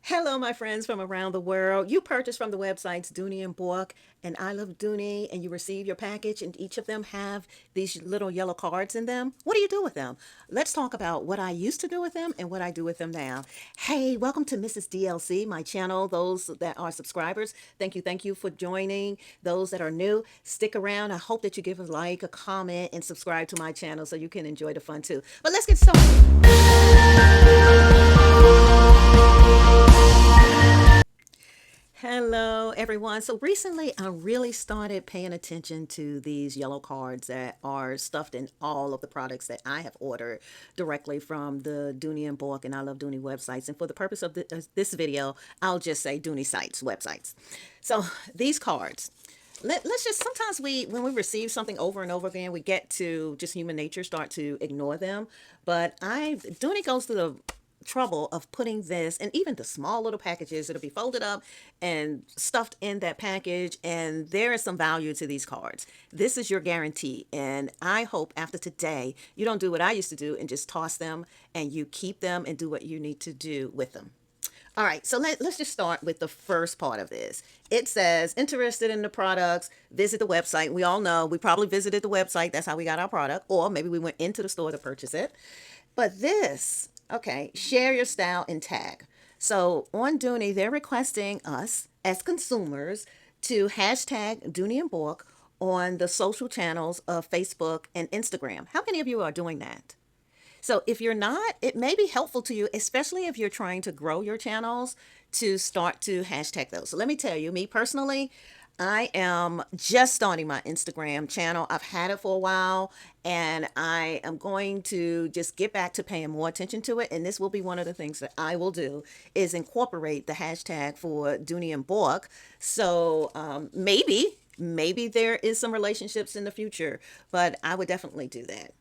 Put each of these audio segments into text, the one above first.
Hello, my friends from around the world. You purchase from the websites Dooney and Bourke and I Love Dooney, and you receive your package, and each of them have these little yellow cards in them. What do you do with them? Let's talk about what I used to do with them and what I do with them now. Hey, welcome to Mrs. DLC, my channel. Those that are subscribers, thank you for joining. Those that are new, stick around. I hope that you give a like, a comment, and subscribe to my channel so you can enjoy the fun too. But let's get started. Hello, everyone. So recently, I really started paying attention to these yellow cards that are stuffed in all of the products that I have ordered directly from the Dooney and Bourke and I Love Dooney websites. And for the purpose of this video, I'll just say Dooney sites, websites. So these cards, let's just sometimes when we receive something over and over again, we get to just human nature start to ignore them. But Dooney goes through the trouble of putting this, and even the small little packages, it'll be folded up and stuffed in that package, and there is some value to these cards. This is your guarantee, and I hope after today you don't do what I used to do and just toss them, and you keep them and do what you need to do with them. All right, so let's just start with the first part of this. It says, interested in the products, visit the website. We all know we probably visited the website. That's how we got our product. Or maybe we went into the store to purchase it. But this, okay, share your style and tag. So on Dooney, they're requesting us as consumers to hashtag Dooney and Bourke on the social channels of Facebook and Instagram. How many of you are doing that? So if you're not, it may be helpful to you, especially if you're trying to grow your channels, to start to hashtag those. So let me tell you, me personally, I am just starting my Instagram channel. I've had it for a while, and I am going to just get back to paying more attention to it. And this will be one of the things that I will do is incorporate the hashtag for Dooney and Bourke. So maybe there is some relationships in the future, but I would definitely do that.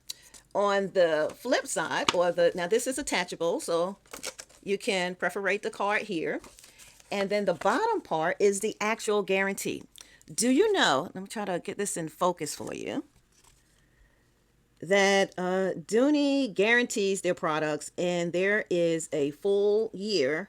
On the flip side, now this is attachable, so you can perforate the card here. And then the bottom part is the actual guarantee. Do you know, let me try to get this in focus for you, that Dooney guarantees their products, and there is a full year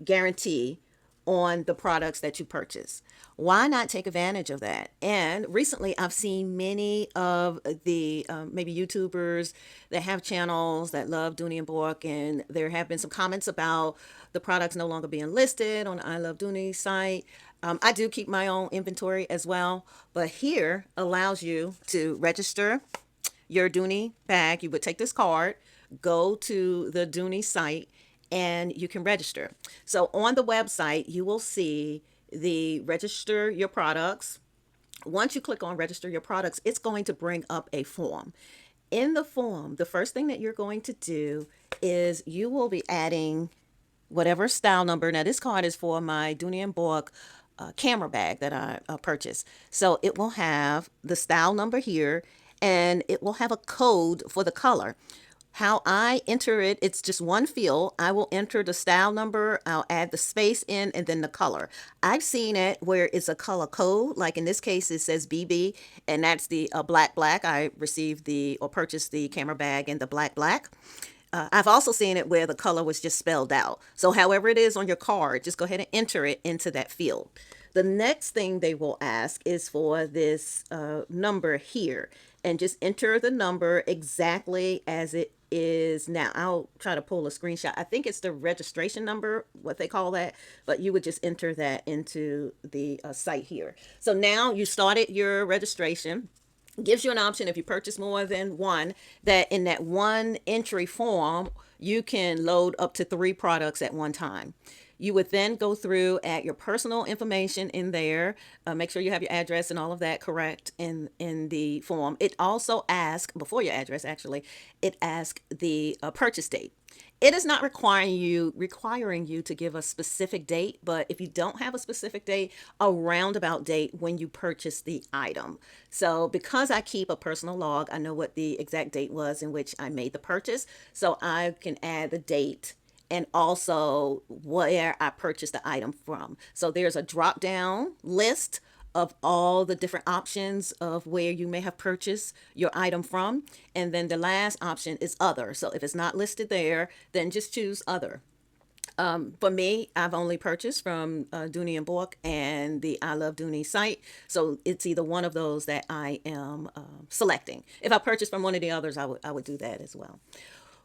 guarantee on the products that you purchase. Why not take advantage of that? And recently, I've seen many of the maybe YouTubers that have channels that love Dooney and Bourke, and there have been some comments about the products no longer being listed on the I Love Dooney site. I do keep my own inventory as well, but here allows you to register your Dooney bag. You would take this card, go to the Dooney site, and you can register. So on the website, you will see the register your products. Once you click on register your products, it's going to bring up a form. In the form, the first thing that you're going to do is you will be adding whatever style number. Now, this card is for my Dooney and Bourke camera bag that I purchased. So it will have the style number here, and it will have a code for the color. How I enter it, it's just one field. I will enter the style number, I'll add the space in, and then the color. I've seen it where it's a color code, like in this case, it says BB, and that's the black. I received or purchased the camera bag in the black. I've also seen it where the color was just spelled out. So, however it is on your card, just go ahead and enter it into that field. The next thing they will ask is for this number here, and just enter the number exactly as it is now. I'll try to pull a screenshot. I think it's the registration number, what they call that, but you would just enter that into the site here. So now you started your registration. Gives you an option if you purchase more than one, that in that one entry form you can load up to 3 products at one time. You would then go through at your personal information in there, make sure you have your address and all of that correct in the form. It also asks, before your address actually, it asks the purchase date. It is not requiring you to give a specific date, but if you don't have a specific date, a roundabout date when you purchase the item. So because I keep a personal log, I know what the exact date was in which I made the purchase, so I can add the date and also where I purchased the item from. So there's a drop down list of all the different options of where you may have purchased your item from. And then the last option is other. So if it's not listed there, then just choose other. For me, I've only purchased from Dooney and Bourke and the I Love Dooney site. So it's either one of those that I am selecting. If I purchase from one of the others, I would do that as well.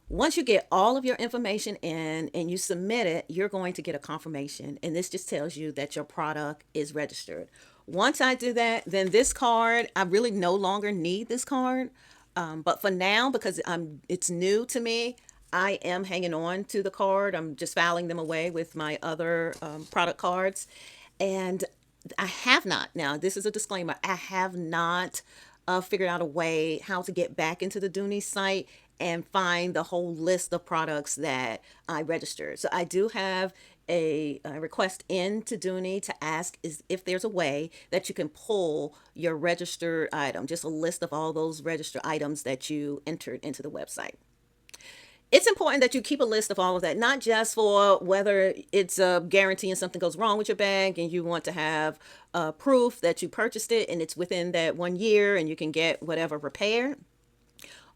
Once you get all of your information in and you submit it, you're going to get a confirmation. And this just tells you that your product is registered. Once I do that, then this card, I really no longer need this card. But for now, because it's new to me, I am hanging on to the card. I'm just filing them away with my other product cards. And I have not, now this is a disclaimer, I have not figured out a way how to get back into the Dooney site and find the whole list of products that I registered. So I do have a request in to Dooney to ask is if there's a way that you can pull your registered item, just a list of all those registered items that you entered into the website. It's important that you keep a list of all of that, not just for whether it's a guarantee and something goes wrong with your bag and you want to have proof that you purchased it and it's within that 1 year and you can get whatever repaired.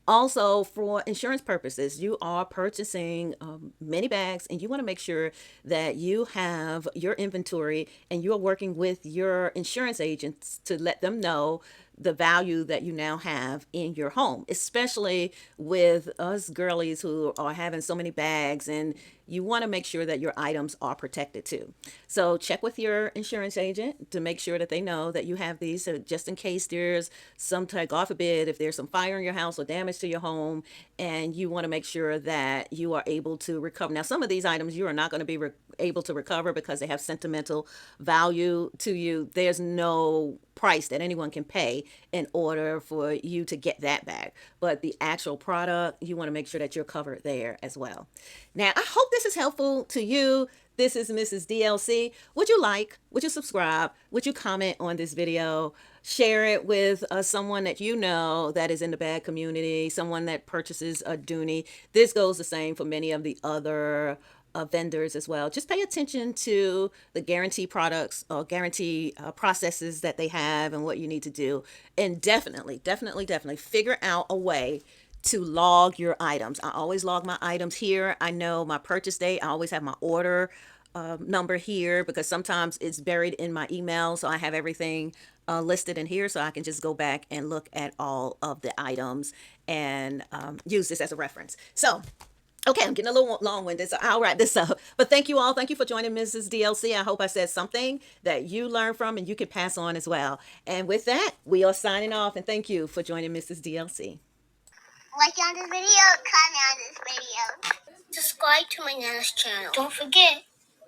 Also, for insurance purposes, you are purchasing many bags and you want to make sure that you have your inventory and you're working with your insurance agents to let them know the value that you now have in your home, especially with us girlies who are having so many bags, and you want to make sure that your items are protected too. So check with your insurance agent to make sure that they know that you have these, so just in case there's some type, God forbid, if there's some fire in your house or damage to your home, and you want to make sure that you are able to recover. Now, some of these items you are not going to be able to recover because they have sentimental value to you. There's no price that anyone can pay in order for you to get that back. But the actual product, you want to make sure that you're covered there as well. Now, I hope this is helpful to you. This is Mrs. DLC. Would you like, would you subscribe, would you comment on this video, share it with someone that you know that is in the bag community, someone that purchases a Dooney. This goes the same for many of the other vendors as well. Just pay attention to the guarantee products or guarantee processes that they have and what you need to do. And definitely figure out a way to log your items. I always log my items here. I know my purchase date. I always have my order number here because sometimes it's buried in my email. So I have everything listed in here so I can just go back and look at all of the items and use this as a reference. So okay, I'm getting a little long-winded, so I'll wrap this up. But thank you all. Thank you for joining Mrs. DLC. I hope I said something that you learned from and you can pass on as well. And with that, we are signing off, and thank you for joining Mrs. DLC. Like on this video, comment on this video. Subscribe to my Nana's channel. Don't forget,